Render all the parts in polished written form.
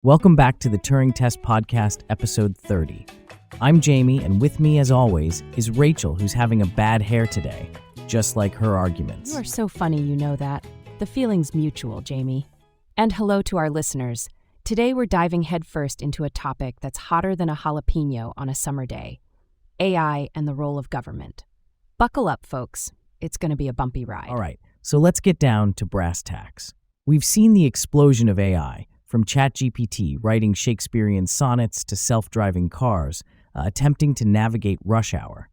Welcome back to the Turing Test Podcast, episode 30. I'm Jamie, and with me, as always, is Rachel, who's having a bad hair today, just like her arguments. You are so funny, you know that. The feeling's mutual, Jamie. And hello to our listeners. Today we're diving headfirst into a topic that's hotter than a jalapeno on a summer day: AI and the role of government. Buckle up, folks. It's going to be a bumpy ride. All right, so let's get down to brass tacks. We've seen the explosion of AI, from ChatGPT writing Shakespearean sonnets to self-driving cars, attempting to navigate rush hour.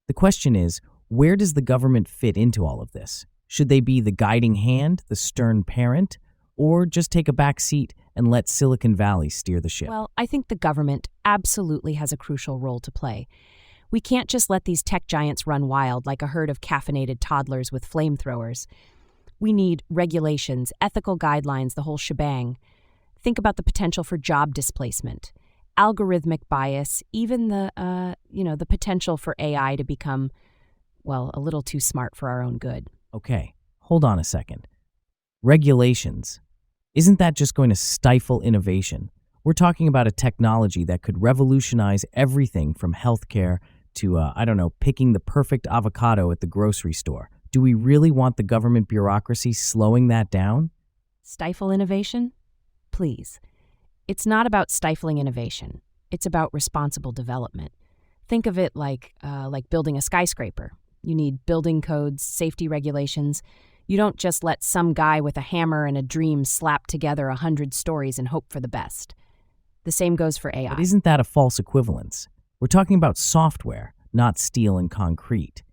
The question is, where does the government fit into all of this? Should they be the guiding hand, the stern parent, or just take a back seat and let Silicon Valley steer the ship? Well, I think the government absolutely has a crucial role to play. We can't just let these tech giants run wild like a herd of caffeinated toddlers with flamethrowers. We need regulations, ethical guidelines, the whole shebang. Think about the potential for job displacement, algorithmic bias, even the potential for AI to become, a little too smart for our own good. Okay, hold on a second. Regulations. Isn't that just going to stifle innovation? We're talking about a technology that could revolutionize everything from healthcare to, picking the perfect avocado at the grocery store. Do we really want the government bureaucracy slowing that down? Stifle innovation? Please. It's not about stifling innovation. It's about responsible development. Think of it like building a skyscraper. You need building codes, safety regulations. You don't just let some guy with a hammer and a dream slap together 100 stories and hope for the best. The same goes for AI. But isn't that a false equivalence? We're talking about software, not steel and concrete.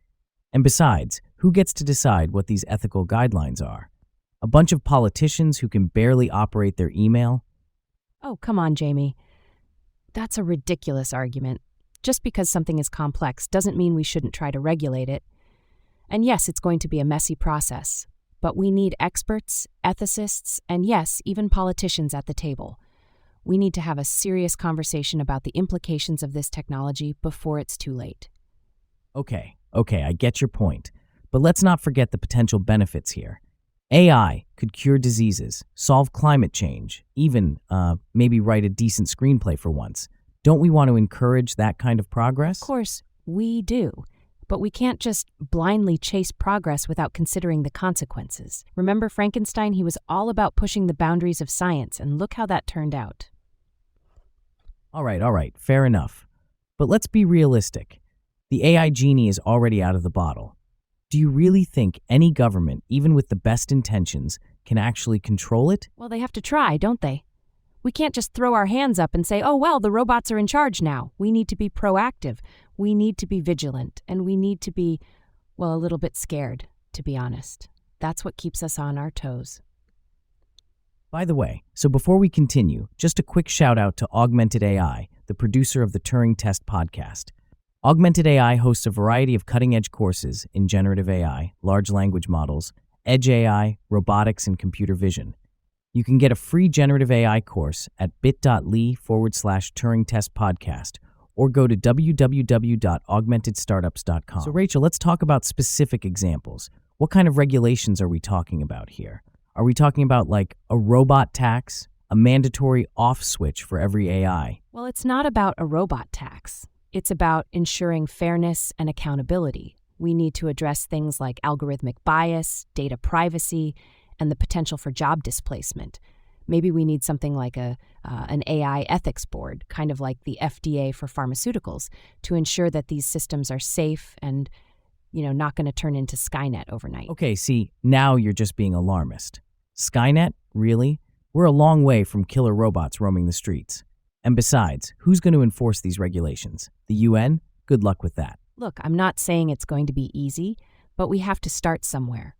And besides, who gets to decide what these ethical guidelines are? A bunch of politicians who can barely operate their email? Oh, come on, Jamie. That's a ridiculous argument. Just because something is complex doesn't mean we shouldn't try to regulate it. And yes, it's going to be a messy process, but we need experts, ethicists, and yes, even politicians at the table. We need to have a serious conversation about the implications of this technology before it's too late. Okay, I get your point. But let's not forget the potential benefits here. AI could cure diseases, solve climate change, even maybe write a decent screenplay for once. Don't we want to encourage that kind of progress? Of course, we do. But we can't just blindly chase progress without considering the consequences. Remember Frankenstein? He was all about pushing the boundaries of science, and look how that turned out. All right, fair enough. But let's be realistic. The AI genie is already out of the bottle. Do you really think any government, even with the best intentions, can actually control it? Well, they have to try, don't they? We can't just throw our hands up and say, the robots are in charge now. We need to be proactive. We need to be vigilant. And we need to be, a little bit scared, to be honest. That's what keeps us on our toes. By the way, so before we continue, just a quick shout out to Augmented AI, the producer of the Turing Test Podcast. Augmented AI hosts a variety of cutting-edge courses in generative AI, large language models, edge AI, robotics, and computer vision. You can get a free generative AI course at bit.ly/Turing Test Podcast or go to www.augmentedstartups.com. So Rachel, let's talk about specific examples. What kind of regulations are we talking about here? Are we talking about like a robot tax, a mandatory off switch for every AI? Well, it's not about a robot tax. It's about ensuring fairness and accountability. We need to address things like algorithmic bias, data privacy, and the potential for job displacement. Maybe we need something like an AI ethics board, kind of like the FDA for pharmaceuticals, to ensure that these systems are safe and, not going to turn into Skynet overnight. Okay, see, now you're just being alarmist. Skynet? Really? We're a long way from killer robots roaming the streets. And besides, who's going to enforce these regulations? The UN? Good luck with that. Look, I'm not saying it's going to be easy, but we have to start somewhere.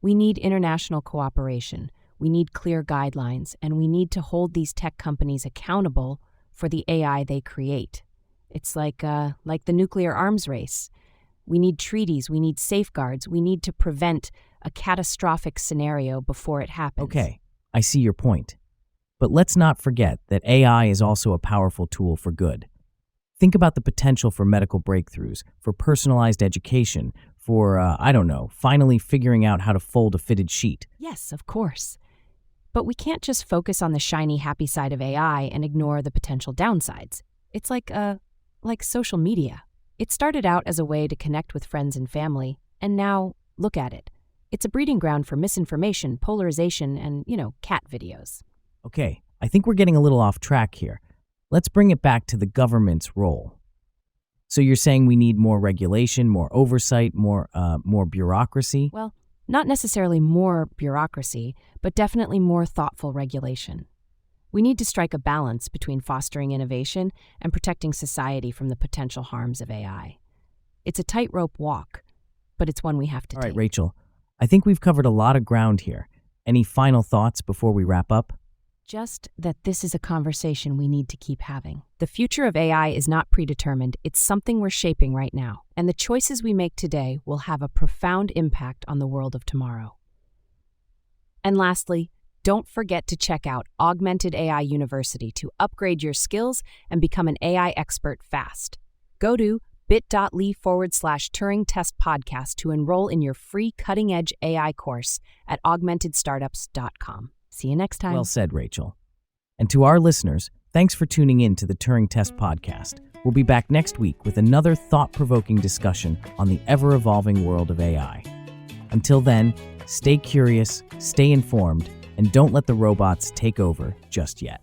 We need international cooperation, we need clear guidelines, and we need to hold these tech companies accountable for the AI they create. It's like the nuclear arms race. We need treaties, we need safeguards, we need to prevent a catastrophic scenario before it happens. Okay, I see your point. But let's not forget that AI is also a powerful tool for good. Think about the potential for medical breakthroughs, for personalized education, for, finally figuring out how to fold a fitted sheet. Yes, of course. But we can't just focus on the shiny, happy side of AI and ignore the potential downsides. It's like social media. It started out as a way to connect with friends and family, and now, look at it. It's a breeding ground for misinformation, polarization, and, cat videos. Okay, I think we're getting a little off track here. Let's bring it back to the government's role. So you're saying we need more regulation, more oversight, more bureaucracy? Well, not necessarily more bureaucracy, but definitely more thoughtful regulation. We need to strike a balance between fostering innovation and protecting society from the potential harms of AI. It's a tightrope walk, but it's one we have to take. All right, Rachel, I think we've covered a lot of ground here. Any final thoughts before we wrap up? Just that this is a conversation we need to keep having. The future of AI is not predetermined, it's something we're shaping right now, and the choices we make today will have a profound impact on the world of tomorrow. And lastly, don't forget to check out Augmented AI University to upgrade your skills and become an AI expert fast. Go to bit.ly/Turing Test Podcast to enroll in your free cutting-edge AI course at augmentedstartups.com. See you next time. Well said, Rachel. And to our listeners, thanks for tuning in to the Turing Test Podcast. We'll be back next week with another thought-provoking discussion on the ever-evolving world of AI. Until then, stay curious, stay informed, and don't let the robots take over just yet.